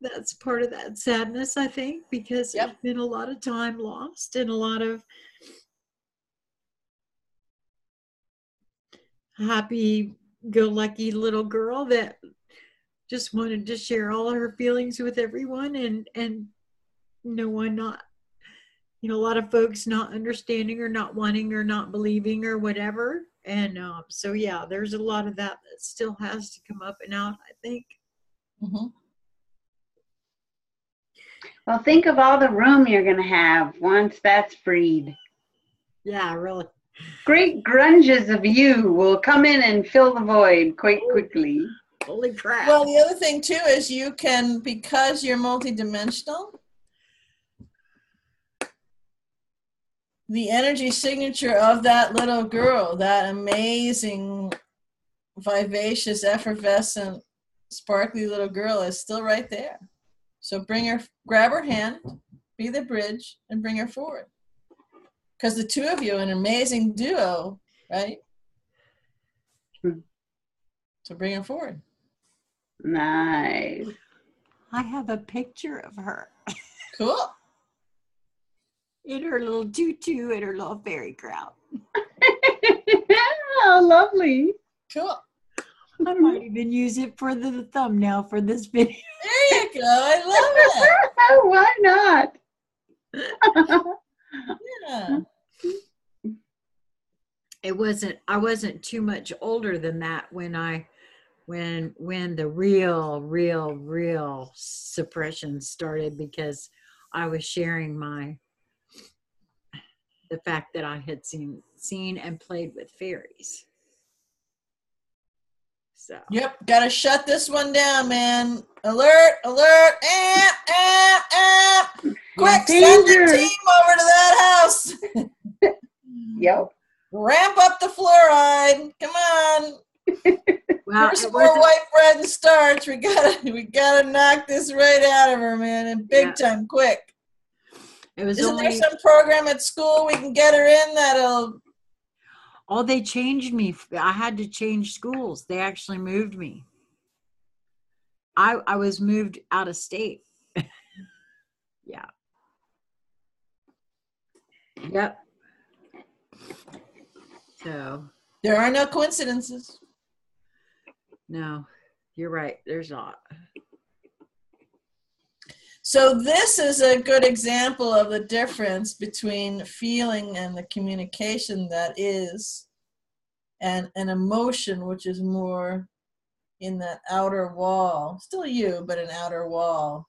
That's part of that sadness, I think, because there's been a lot of time lost and a lot of happy-go-lucky little girl that just wanted to share all of her feelings with everyone, and no one not, a lot of folks not understanding or not wanting or not believing or whatever. And so, yeah, there's a lot of that still has to come up and out, I think. Well, think of all the room you're going to have once that's freed. Yeah, really. Great grunges of you will come in and fill the void quite quickly. Holy crap. Well, the other thing, too, is you can, because you're multidimensional, the energy signature of that little girl, that amazing, vivacious, effervescent, sparkly little girl is still right there. So grab her hand, be the bridge, and bring her forward. Because the two of you are an amazing duo, right? So bring her forward. Nice. I have a picture of her. Cool. In her little tutu and her little fairy crown. Oh, lovely. Cool. I might even use it for the thumbnail for this video. There you go. I love it. Why not? Yeah. I wasn't too much older than that when the real suppression started, because I was sharing the fact that I had seen and played with fairies. So. Yep, gotta shut this one down, man. Alert, alert, amp, amp, amp. Quick, send the team over to that house. Yep. Ramp up the fluoride. Come on. Well, first more white bread and starch. We gotta knock this right out of her, man, and big time, quick. Isn't there some program at school we can get her in that'll? Oh, they changed me. I had to change schools. They actually moved me. I was moved out of state. Yeah. Yep. So. There are no coincidences. No, you're right. There's not. So this is a good example of the difference between feeling and the communication that is, and an emotion, which is more in that outer wall, still you, but an outer wall,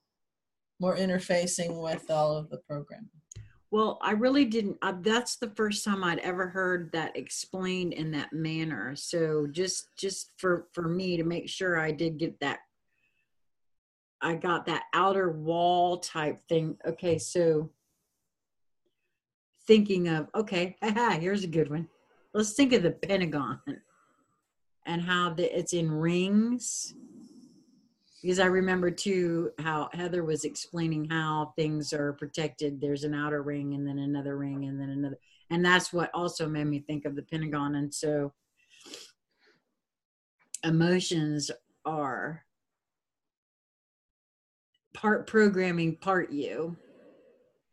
more interfacing with all of the programming. Well, I really didn't. That's the first time I'd ever heard that explained in that manner. So just for me to make sure I did get that, I got that outer wall type thing. Okay, so thinking of, okay, here's a good one. Let's think of the Pentagon and how it's in rings. Because I remember too how Heather was explaining how things are protected. There's an outer ring and then another ring and then another. And that's what also made me think of the Pentagon. And so emotions are part programming, part you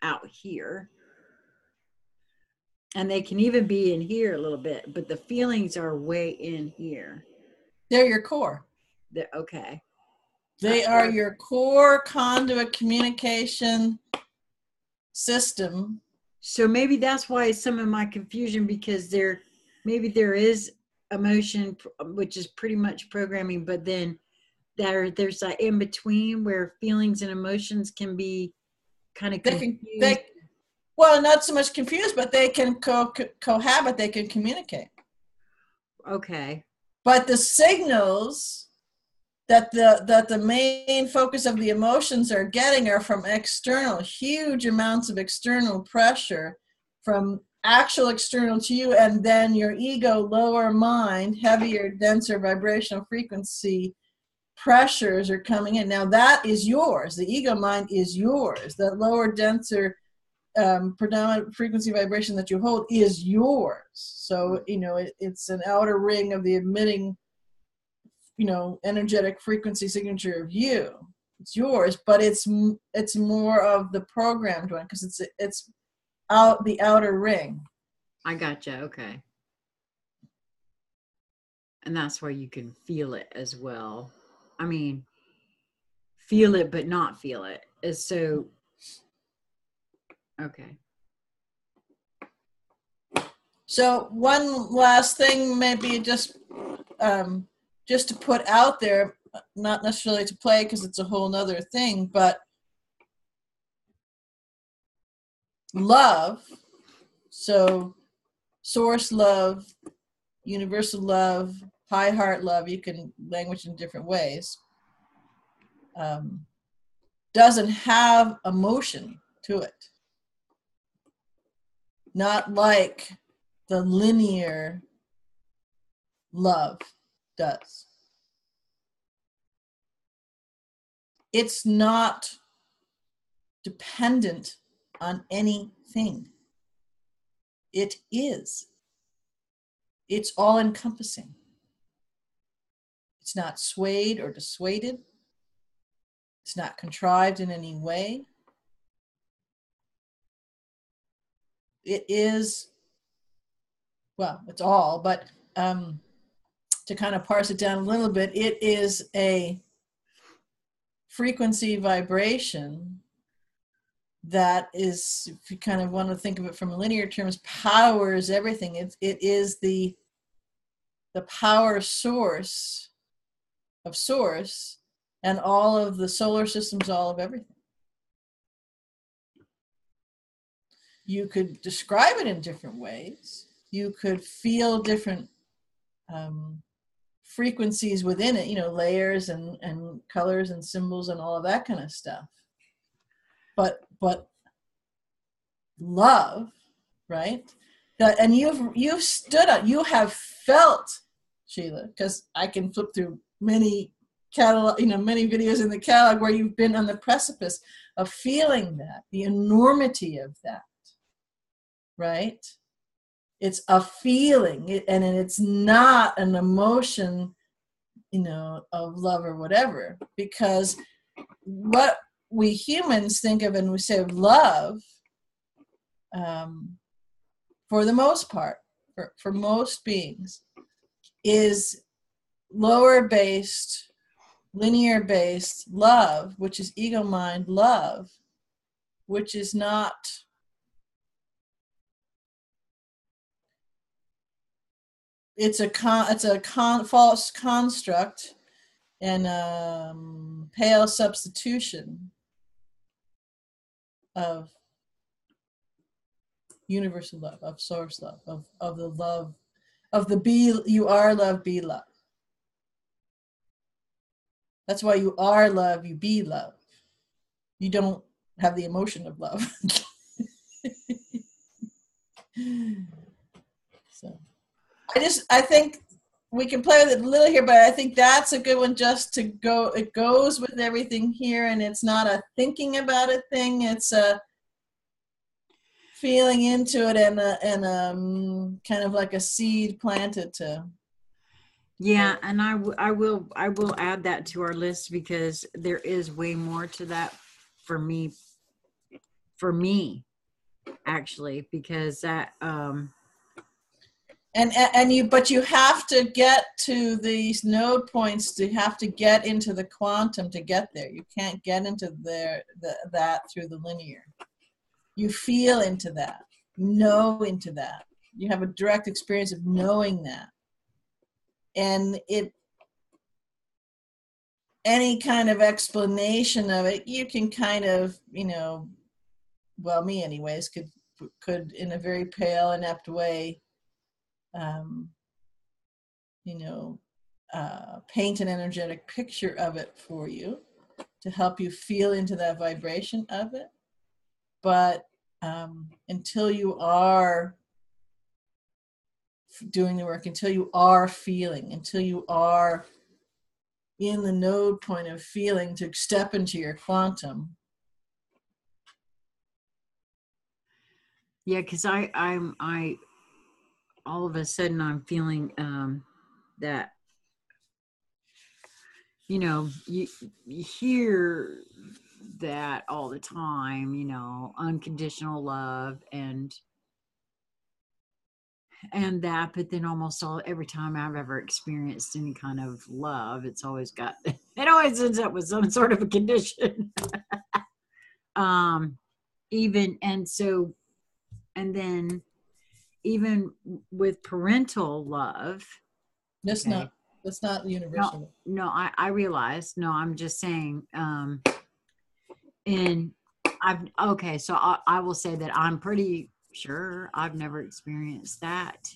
out here. And they can even be in here a little bit, but the feelings are way in here. They're your core. Okay. They are your core conduit communication system. So maybe that's why some of my confusion, because maybe there is emotion, which is pretty much programming, but then there's that in between where feelings and emotions can be kind of confused. Well, not so much confused, but they can cohabit. They can communicate. Okay. But the signals that the main focus of the emotions are getting are from external, huge amounts of external pressure from actual external to you, and then your ego, lower mind, heavier, denser vibrational frequency pressures are coming in. Now that is yours. The ego mind is yours. That lower, denser predominant frequency vibration that you hold is yours. So, it's an outer ring of the emitting, energetic frequency signature of you. It's yours, but it's more of the programmed one, because it's out the outer ring. I gotcha. Okay. And that's why you can feel it as well. I mean, feel it but not feel it is so. Okay. So one last thing, maybe just to put out there, not necessarily to play because it's a whole nother thing, but love, so source love, universal love, high heart love, you can language in different ways, doesn't have emotion to it. Not like the linear love does. It's not dependent on anything. It is. It's all encompassing. It's not swayed or dissuaded. It's not contrived in any way. It is, well, it's all, but to kind of parse it down a little bit, it is a frequency vibration that is, if you kind of want to think of it from linear terms, powers everything. It is the power source of source and all of the solar systems, all of everything. You could describe it in different ways. You could feel different frequencies within it, layers and colors and symbols and all of that kind of stuff. But love, right? And you've stood up, you have felt, Sheila, because I can flip through many many videos in the catalog where you've been on the precipice of feeling that, the enormity of that, right? It's a feeling, and it's not an emotion, of love or whatever, because what we humans think of and we say of love, for the most part, for most beings, is lower based, linear based love, which is ego mind love, which is not it's a false construct and pale substitution of universal love, of source love, of the love, of the be, you are love, be love. That's why you are love, you be love. You don't have the emotion of love. So I think we can play with it a little here, but I think that's a good one just to go. It goes with everything here, and it's not a thinking about it thing. It's a feeling into it and kind of like a seed planted to Yeah, and I will add that to our list, because there is way more to that for me actually, because that but you have to get to these node points to have to get into the quantum to get there. You can't get into that through the linear. You feel into that, know into that. You have a direct experience of knowing that. And any kind of explanation of it, you can kind of, well, me anyways, could in a very pale, inept way, paint an energetic picture of it for you to help you feel into that vibration of it. But until you are doing the work, until you are feeling, until you are in the node point of feeling to step into your quantum. Yeah, because I all of a sudden I'm feeling that, you hear that all the time, unconditional love and that, but then almost every time I've ever experienced any kind of love, it always ends up with some sort of a condition. Even, and then even with parental love, That's not universal. No, I realize. No, I'm just saying. So I will say that I'm pretty sure I've never experienced that,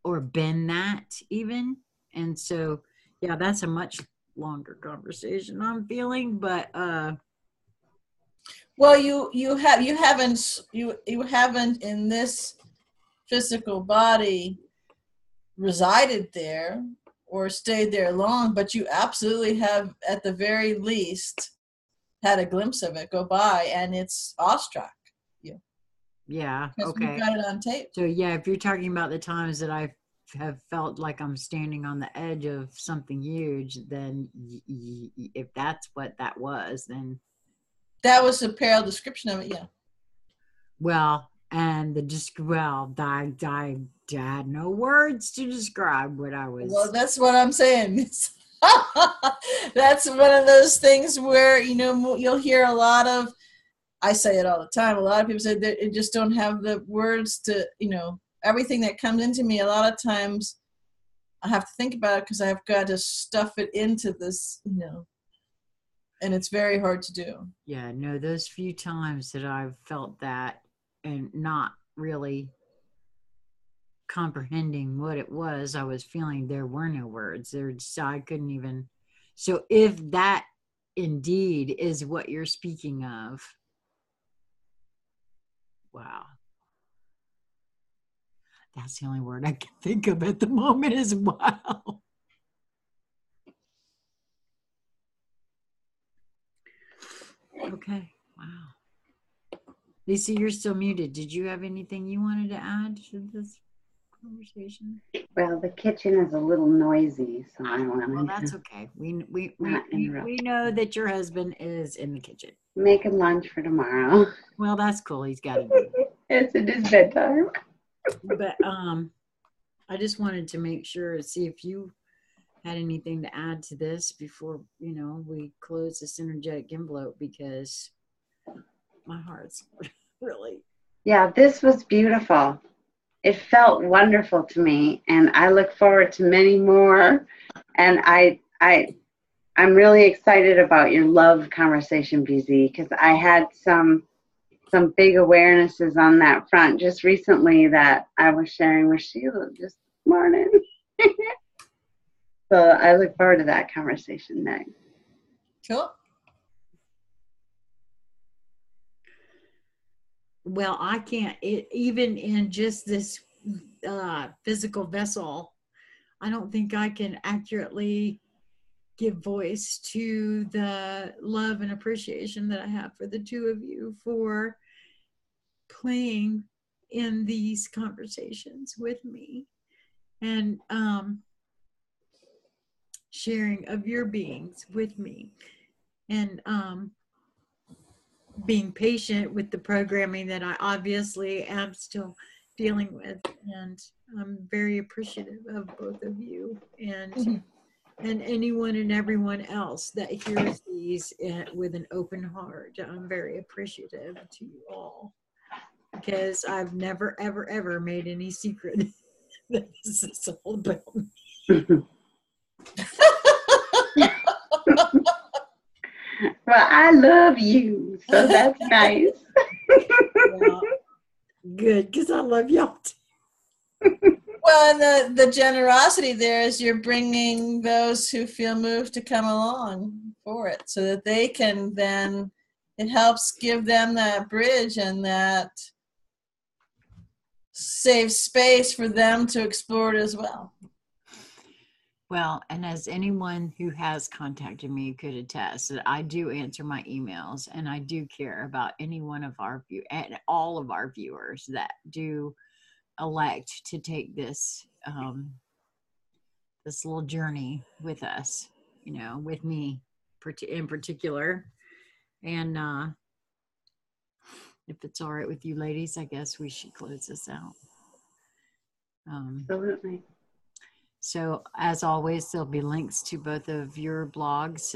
or been that even, and so yeah, that's a much longer conversation I'm feeling, but well, you haven't in this physical body resided there or stayed there long, but you absolutely have, at the very least, had a glimpse of it go by, and it's awestruck you. Yeah, okay. We've got it on tape. So yeah, if you're talking about the times that I have felt like I'm standing on the edge of something huge, then if that's what that was, then that was a parallel description of it. Yeah. Well, and I had no words to describe what I was. Well, that's what I'm saying. That's one of those things where, you'll hear a lot of, I say it all the time, a lot of people say that they just don't have the words to, everything that comes into me, a lot of times I have to think about it because I've got to stuff it into this, and it's very hard to do. Yeah, no, those few times that I've felt that and not really comprehending what it was I was feeling, there were no words. I couldn't even. So if that indeed is what you're speaking of, wow. That's the only word I can think of at the moment is wow. Okay, wow. Lisa, you're still muted. Did you have anything you wanted to add to this conversation? Well, the kitchen is a little noisy, so I don't want to. Well, that's okay. We know that your husband is in the kitchen making lunch for tomorrow. Well, that's cool. He's got to do it. Yes, it is bedtime. But I just wanted to make sure, see if you had anything to add to this before, we close this energetic envelope, because my heart's really. Yeah, this was beautiful. It felt wonderful to me, and I look forward to many more. And I'm really excited about your love conversation, BZ, because I had some big awarenesses on that front just recently that I was sharing with Sheila just this morning. So I look forward to that conversation next. Cool. Well, I can't, even in just this physical vessel, I don't think I can accurately give voice to the love and appreciation that I have for the two of you for playing in these conversations with me. and sharing of your beings with me, and being patient with the programming that I obviously am still dealing with. And I'm very appreciative of both of you, and anyone and everyone else that hears these with an open heart. I'm very appreciative to you all, because I've never, ever, ever made any secret that this is all about me. Well, I love you, so that's nice. Well, good, because I love y'all too. Well, and the generosity there is you're bringing those who feel moved to come along for it, so that they can then, it helps give them that bridge and that safe space for them to explore it as well. Well, and as anyone who has contacted me could attest, that I do answer my emails, and I do care about any one of our and all of our viewers that do elect to take this this little journey with us, you know, with me in particular. And if it's all right with you ladies, I guess we should close this out. Absolutely. So as always, there'll be links to both of your blogs,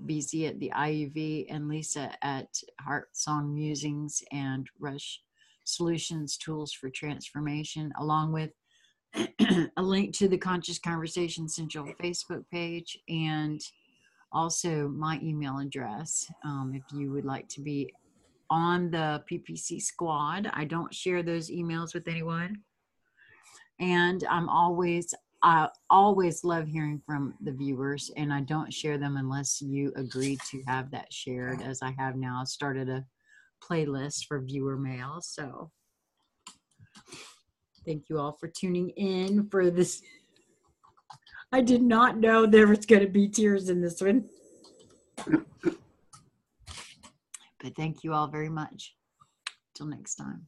BZ at the IUV and Lisa at Heart Song Musings and Rush Solutions Tools for Transformation, along with a link to the Conscious Conversation Central Facebook page, and also my email address. If you would like to be on the PPC squad, I don't share those emails with anyone. And I always love hearing from the viewers, and I don't share them unless you agree to have that shared, as I have now started a playlist for viewer mail. So thank you all for tuning in for this. I did not know there was going to be tears in this one. But thank you all very much. Till next time.